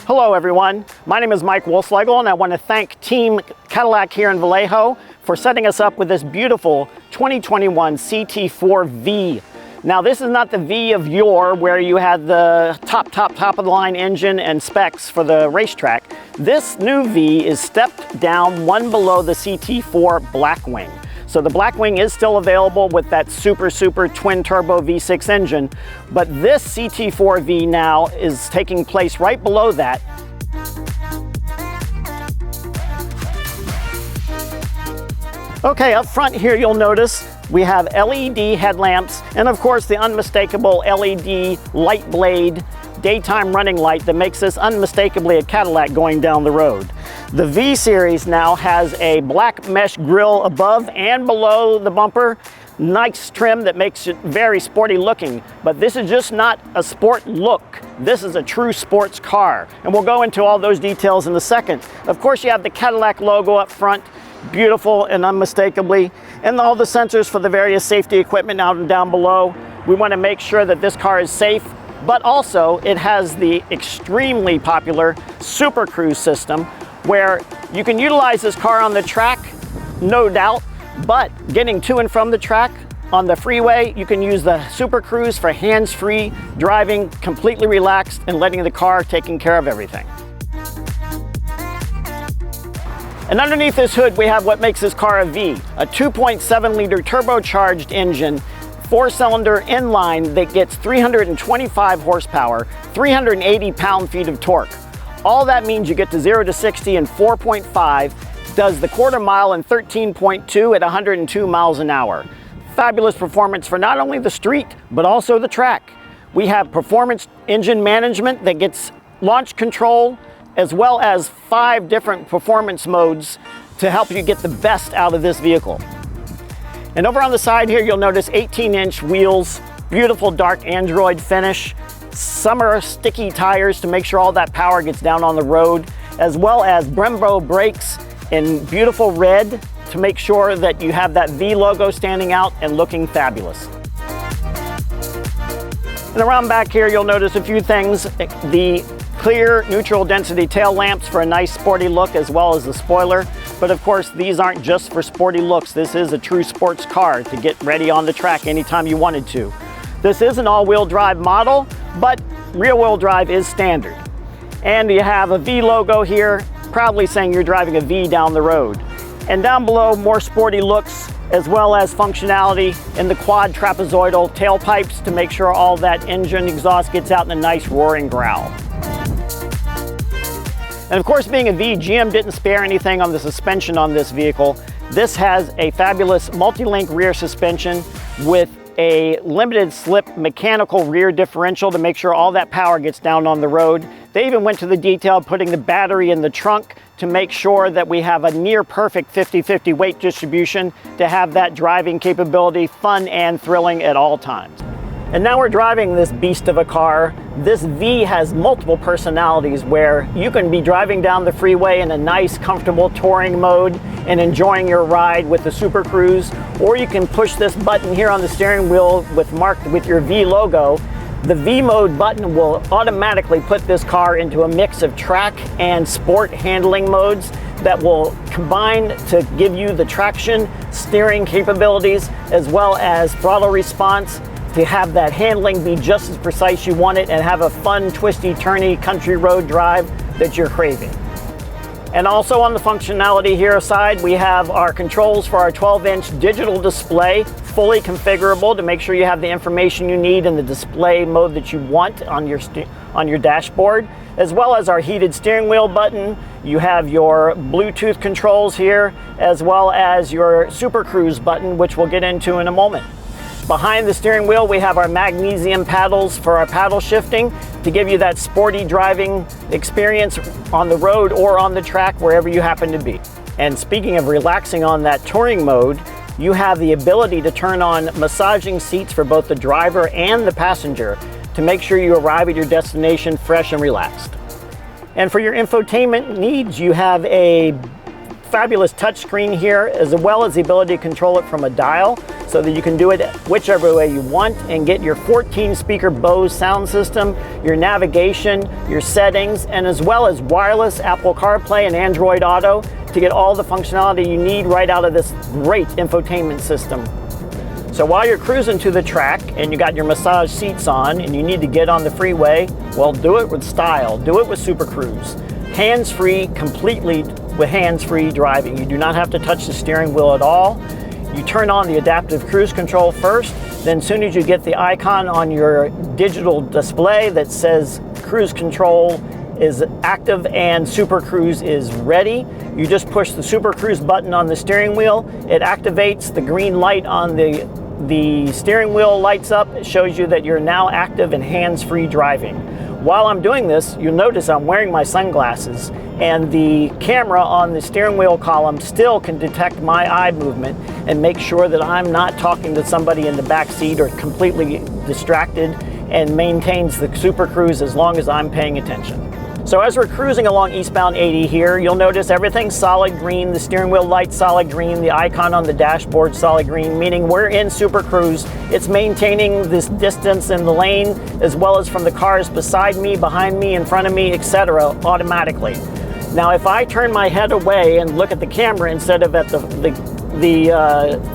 Hello everyone, my name is Mike Woleslagle and I want to thank Team Cadillac here in Vallejo for setting us up with this beautiful 2021 CT4-V. Now this is not the V of yore where you had the top of the line engine and specs for the racetrack. This new V is stepped down one below the CT4 Blackwing. So the Blackwing is still available with that super twin turbo V6 engine, but this CT4-V now is taking place right below that. Okay, up front here you'll notice we have LED headlamps and of course the unmistakable LED light blade daytime running light that makes this unmistakably a Cadillac going down the road. The V Series now has a black mesh grille above and below the bumper. Nice trim that makes it very sporty looking, but this is just not a sport look. This is a true sports car, and we'll go into all those details in a second. Of course, you have the Cadillac logo up front, beautiful and unmistakably, and all the sensors for the various safety equipment out and down below. We want to make sure that this car is safe, but also it has the extremely popular Super Cruise system, where you can utilize this car on the track, no doubt, but getting to and from the track on the freeway, you can use the Super Cruise for hands-free driving, completely relaxed and letting the car taking care of everything. And underneath this hood, we have what makes this car a V, a 2.7 liter turbocharged engine, 4-cylinder inline that gets 325 horsepower, 380 pound-feet of torque. All that means you get to 0 to 60 in 4.5, does the quarter mile in 13.2 at 102 miles an hour. Fabulous performance for not only the street, but also the track. We have performance engine management that gets launch control, as well as 5 different performance modes to help you get the best out of this vehicle. And over on the side here, you'll notice 18-inch wheels, beautiful dark Android finish, summer sticky tires to make sure all that power gets down on the road, as well as Brembo brakes in beautiful red to make sure that you have that V logo standing out and looking fabulous. And around back here, you'll notice a few things. The clear neutral density tail lamps for a nice sporty look, as well as the spoiler. But of course, these aren't just for sporty looks. This is a true sports car to get ready on the track anytime you wanted to. This is an all-wheel drive model, but rear-wheel drive is standard. And you have a V logo here, proudly saying you're driving a V down the road. And down below, more sporty looks, as well as functionality in the quad trapezoidal tailpipes to make sure all that engine exhaust gets out in a nice roaring growl. And of course, being a V, GM didn't spare anything on the suspension on this vehicle. This has a fabulous multi-link rear suspension with a limited slip mechanical rear differential to make sure all that power gets down on the road. They even went to the detail of putting the battery in the trunk to make sure that we have a near perfect 50-50 weight distribution to have that driving capability fun and thrilling at all times. And now we're driving this beast of a car. This V has multiple personalities where you can be driving down the freeway in a nice, comfortable touring mode and enjoying your ride with the Super Cruise, or you can push this button here on the steering wheel marked with your V logo. The V mode button will automatically put this car into a mix of track and sport handling modes that will combine to give you the traction, steering capabilities, as well as throttle response, to have that handling be just as precise you want it and have a fun, twisty, turny country road drive that you're craving. And also on the functionality here aside, we have our controls for our 12-inch digital display, fully configurable to make sure you have the information you need in the display mode that you want on your dashboard, as well as our heated steering wheel button. You have your Bluetooth controls here, as well as your Super Cruise button, which we'll get into in a moment. Behind the steering wheel, we have our magnesium paddles for our paddle shifting to give you that sporty driving experience on the road or on the track, wherever you happen to be. And speaking of relaxing on that touring mode, you have the ability to turn on massaging seats for both the driver and the passenger to make sure you arrive at your destination fresh and relaxed. And for your infotainment needs, you have a fabulous touchscreen here, as well as the ability to control it from a dial, so that you can do it whichever way you want and get your 14-speaker Bose sound system, your navigation, your settings, and as well as wireless Apple CarPlay and Android Auto to get all the functionality you need right out of this great infotainment system. So while you're cruising to the track and you got your massage seats on and you need to get on the freeway, well, do it with style. Do it with Super Cruise. Hands-free, completely with hands-free driving. You do not have to touch the steering wheel at all. You turn on the adaptive cruise control first, then as soon as you get the icon on your digital display that says cruise control is active and Super Cruise is ready, you just push the Super Cruise button on the steering wheel. It activates the green light on the steering wheel, lights up. It shows you that you're now active and hands-free driving. While I'm doing this, you'll notice I'm wearing my sunglasses, and the camera on the steering wheel column still can detect my eye movement and make sure that I'm not talking to somebody in the back seat or completely distracted, and maintains the Super Cruise as long as I'm paying attention. So as we're cruising along eastbound 80 here, you'll notice everything's solid green, the steering wheel light solid green, the icon on the dashboard solid green, meaning we're in Super Cruise. It's maintaining this distance in the lane as well as from the cars beside me, behind me, in front of me, etc. automatically. Now if I turn my head away and look at the camera instead of at the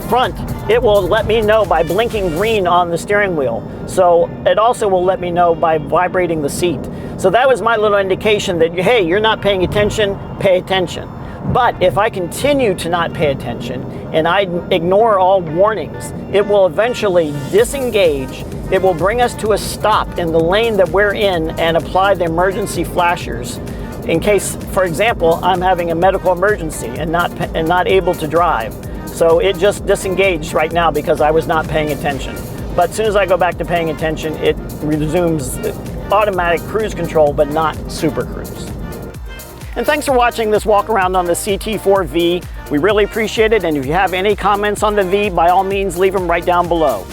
front, it will let me know by blinking green on the steering wheel. So it also will let me know by vibrating the seat. So that was my little indication that, hey, you're not paying attention, pay attention. But if I continue to not pay attention and I ignore all warnings, it will eventually disengage. It will bring us to a stop in the lane that we're in and apply the emergency flashers in case, for example, I'm having a medical emergency and not able to drive. So it just disengaged right now because I was not paying attention. But as soon as I go back to paying attention, it resumes automatic cruise control, but not Super Cruise. And thanks for watching this walk around on the CT4-V. We really appreciate it, and if you have any comments on the V, by all means leave them right down below.